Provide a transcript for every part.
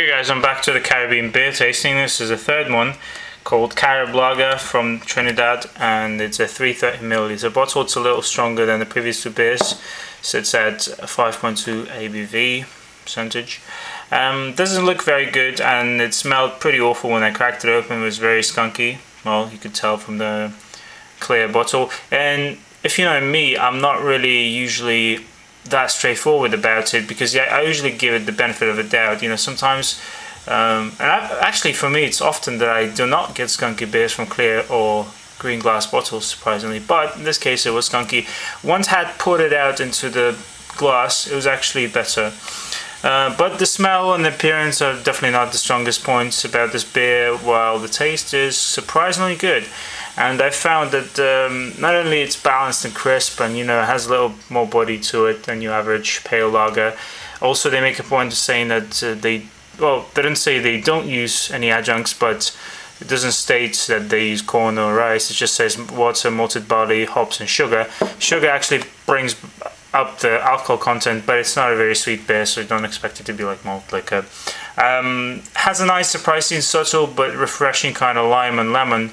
Okay guys, I'm back to the Caribbean beer tasting. This is the third one, called Carib Lager from Trinidad, and it's a 330ml bottle. It's a little stronger than the previous two beers, so it's at 5.2 ABV percentage. Doesn't look very good, and it smelled pretty awful when I cracked it open. It was very skunky. Well, you could tell from the clear bottle. And if you know me, I'm not really usually that straightforward about it, because I usually give it the benefit of the doubt. You know, sometimes actually for me it's often that I do not get skunky beers from clear or green glass bottles, surprisingly, but in this case it was skunky. Once I had poured it out into the glass, it was actually better. But the smell and the appearance are definitely not the strongest points about this beer, while the taste is surprisingly good. And I found that not only it's balanced and crisp, and you know, it has a little more body to it than your average pale lager. Also, they make a point of saying that they didn't say they don't use any adjuncts, but it doesn't state that they use corn or rice. It just says water, malted barley, hops and sugar. Sugar actually brings up the alcohol content, but it's not a very sweet beer, so don't expect it to be like malt liquor. Has a nice, surprising, subtle but refreshing kind of lime and lemon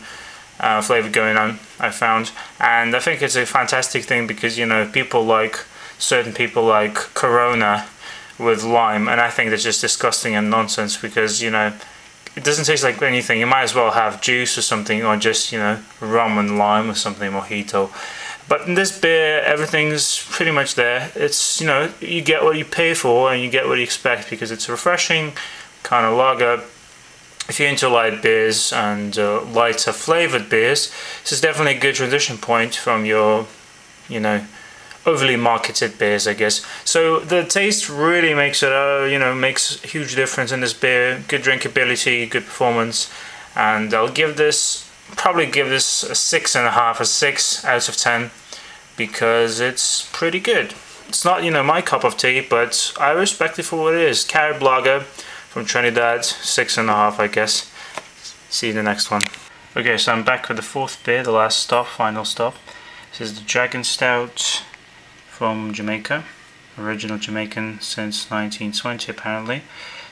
flavor going on, I found. And I think it's a fantastic thing, because you know, certain people like Corona with lime, and I think that's just disgusting and nonsense, because you know, it doesn't taste like anything. You might as well have juice or something, or just, you know, rum and lime or something, mojito. But in this beer, everything's pretty much there. It's, you know, you get what you pay for and you get what you expect, because it's a refreshing kind of lager. If you're into light beers and lighter flavored beers, this is definitely a good transition point from your, you know, overly marketed beers, I guess. So the taste really makes it, you know, makes a huge difference in this beer. Good drinkability, good performance, and I'll probably give this a 6.5, a 6 out of 10, because it's pretty good. It's not, you know, my cup of tea, but I respect it for what it is. Carib Lager from Trinidad, 6.5, I guess. See you in the next one. Okay, so I'm back with the fourth beer, the last stop, final stop. This is the Dragon Stout from Jamaica, original Jamaican since 1920 apparently.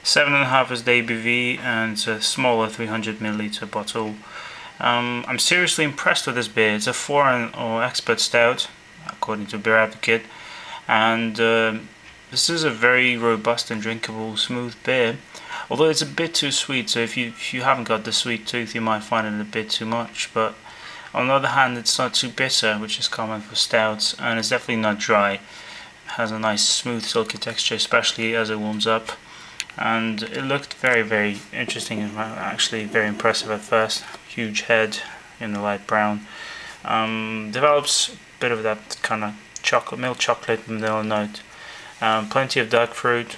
7.5 is the ABV, and it's a smaller 300ml bottle. I'm seriously impressed with this beer. It's a foreign or expert stout, according to Beer Advocate, and this is a very robust and drinkable, smooth beer. Although it's a bit too sweet, so if you haven't got the sweet tooth, you might find it a bit too much. But on the other hand, it's not too bitter, which is common for stouts, and it's definitely not dry. It has a nice smooth, silky texture, especially as it warms up. And it looked very, very interesting, and actually very impressive at first. Huge head in the light brown. Develops a bit of that kind of milk chocolate vanilla note. Plenty of dark fruit,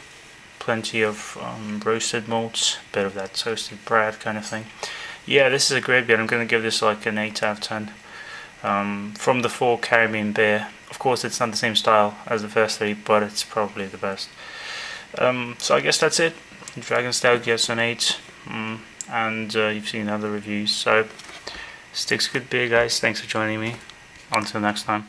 plenty of roasted malts, a bit of that toasted bread kind of thing. Yeah, this is a great beer. I'm going to give this like an 8 out of 10. From the 4 Caribbean beer. Of course, it's not the same style as the first 3, but it's probably the best. So I guess that's it. Dragon Stout gets an 8, and you've seen other reviews. So, sticks good beer, guys. Thanks for joining me. Until next time.